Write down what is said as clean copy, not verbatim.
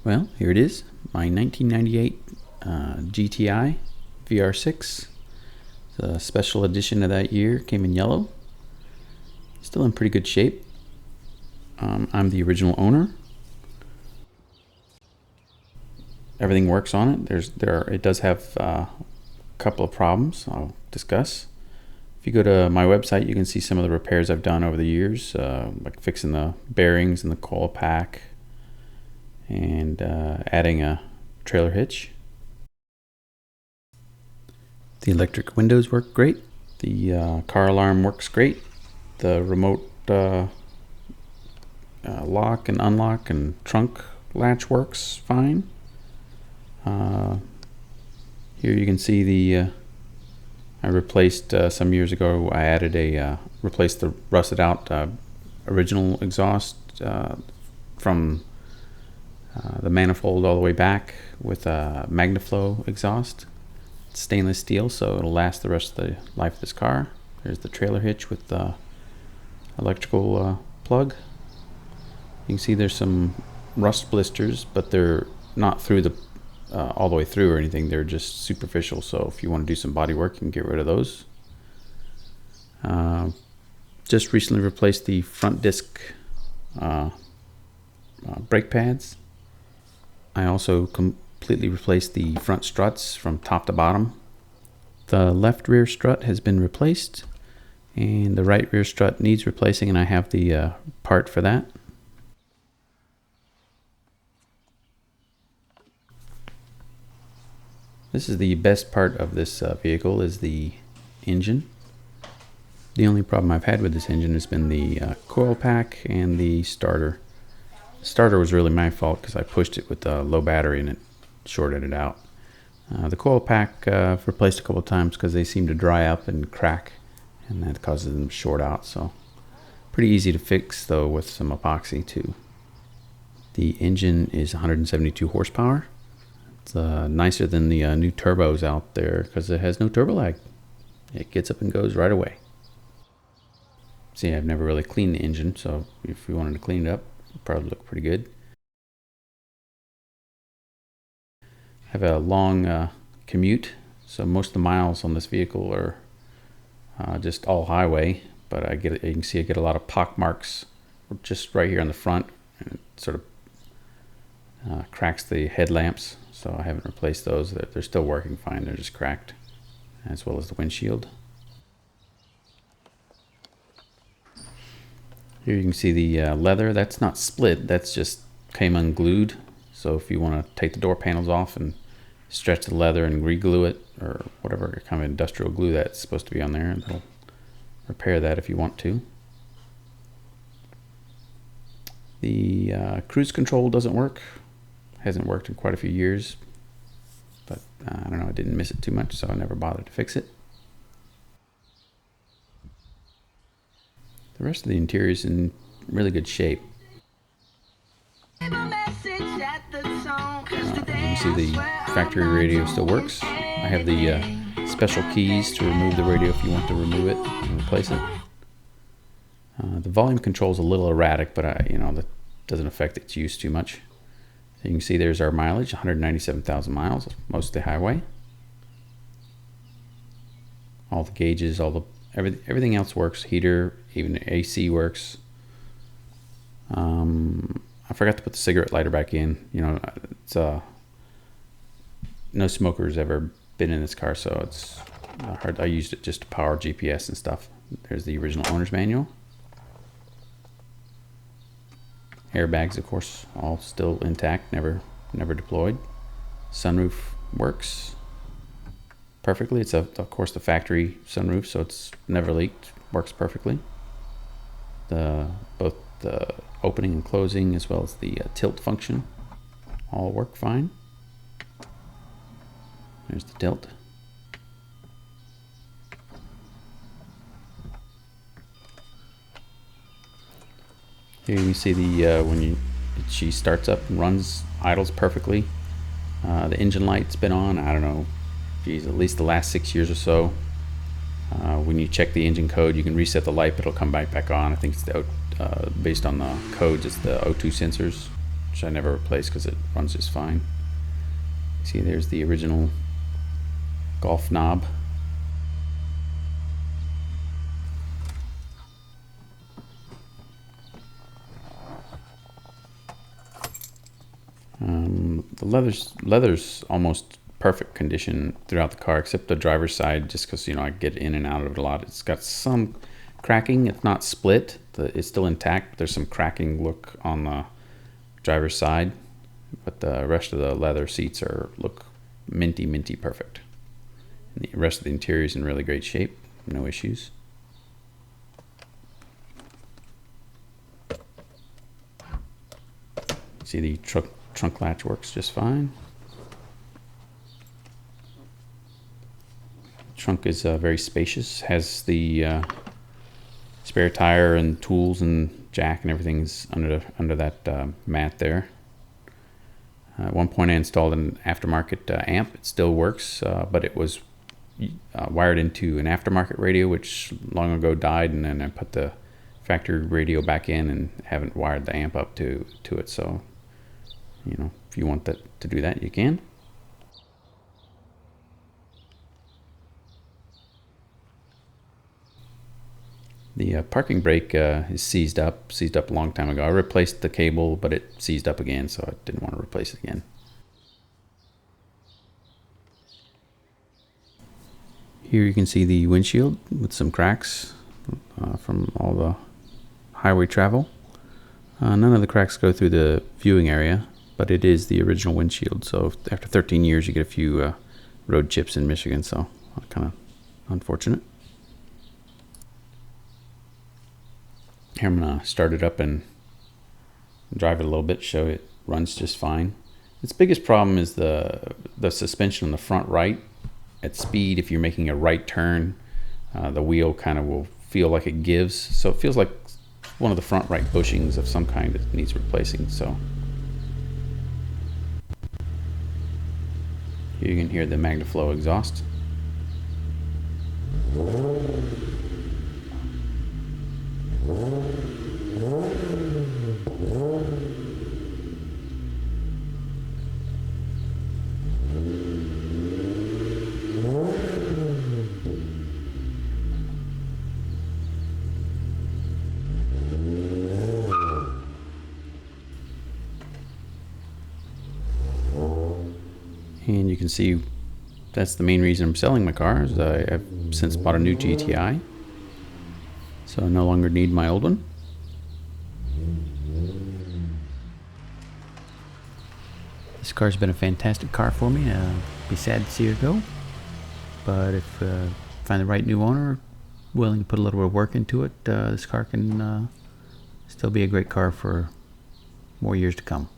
Well, here it is, my 1998 GTI VR6. It's a special edition of that year, came in yellow. Still in pretty good shape. I'm the original owner. Everything works on it. It does have a couple of problems I'll discuss. If you go to my website, you can see some of the repairs I've done over the years, like fixing the bearings and the coil pack, and adding a trailer hitch. The electric windows work great. The car alarm works great. The remote lock and unlock and trunk latch works fine. Here you can see the I replaced some years ago. I added replaced the rusted out original exhaust from the manifold all the way back with a MagnaFlow exhaust. It's stainless steel, so it'll last the rest of the life of this car. There's the trailer hitch with the electrical plug. You can see there's some rust blisters, but they're not through the all the way through or anything. They're just superficial, so if you want to do some body work, you can get rid of those. Just recently replaced the front disc brake pads. I also completely replaced the front struts from top to bottom. The left rear strut has been replaced, and the right rear strut needs replacing, and I have the part for that. This is the best part of this vehicle, is the engine. The only problem I've had with this engine has been the coil pack and the starter. The starter was really my fault because I pushed it with the low battery and it shorted it out. The coil pack I've replaced a couple of times because they seem to dry up and crack, and that causes them to short out. So pretty easy to fix though with some epoxy too. The engine is 172 horsepower. It's nicer than the new turbos out there because it has no turbo lag. It gets up and goes right away. See, I've never really cleaned the engine, so if you wanted to clean it up, it'd probably look pretty good. I have a long commute, so most of the miles on this vehicle are just all highway, but you can see I get a lot of pock marks just right here on the front, and it sort of cracks the headlamps. So I haven't replaced those. They're still working fine. They're just cracked, as well as the windshield. Here you can see the leather. That's not split. That's just came unglued. So if you want to take the door panels off and stretch the leather and re-glue it, or whatever kind of industrial glue that's supposed to be on there, and it'll repair that if you want to. The cruise control doesn't work. Hasn't worked in quite a few years, but I don't know, I didn't miss it too much, so I never bothered to fix it. The rest of the interior is in really good shape. You can see the factory radio still works. I have the special keys to remove the radio if you want to remove it and replace it. The volume control is a little erratic, but that doesn't affect its use too much. You can see there's our mileage, 197,000 miles, mostly highway. All the gauges, everything else works. Heater, even the AC works. I forgot to put the cigarette lighter back in. It's no smoker's ever been in this car, so it's hard. I used it just to power GPS and stuff. There's the original owner's manual. Airbags, of course, all still intact, never deployed. Sunroof works perfectly. It's of course the factory sunroof, so it's never leaked. Works perfectly. Both the opening and closing, as well as the tilt function, all work fine. There's the tilt. Here you can see when she starts up and idles perfectly. The engine light's been on, I don't know, at least the last 6 years or so. When you check the engine code, you can reset the light, but it'll come back on. I think it's based on the codes, it's the O2 sensors. which I never replace because it runs just fine. See, there's the original golf knob. The leather's almost perfect condition throughout the car, except the driver's side, just because, you know, I get in and out of it a lot. It's got some cracking. It's not split. It's still intact, but there's some cracking look on the driver's side. But the rest of the leather seats look minty perfect. And the rest of the interior is in really great shape. No issues. See, the trunk latch works just fine. Trunk is very spacious. Has the spare tire and tools and jack and everything's under that mat there. At one point I installed an aftermarket amp. It still works, but it was wired into an aftermarket radio, which long ago died, and then I put the factory radio back in and haven't wired the amp up to it. So, you know, if you want to do that, you can. The parking brake is seized up a long time ago. I replaced the cable, but it seized up again, so I didn't want to replace it again. Here you can see the windshield with some cracks from all the highway travel. None of the cracks go through the viewing area, but it is the original windshield. So after 13 years, you get a few road chips in Michigan, so kind of unfortunate. Here I'm going to start it up and drive it a little bit, show it runs just fine. Its biggest problem is the suspension on the front right. At speed, if you're making a right turn, the wheel kind of will feel like it gives. So it feels like one of the front right bushings of some kind that needs replacing. So here you can hear the MagnaFlow exhaust. And you can see that's the main reason I'm selling my car, is I've since bought a new GTI. So I no longer need my old one. This car's been a fantastic car for me. I'd be sad to see her go. But if I find the right new owner willing to put a little bit of work into it, this car can still be a great car for more years to come.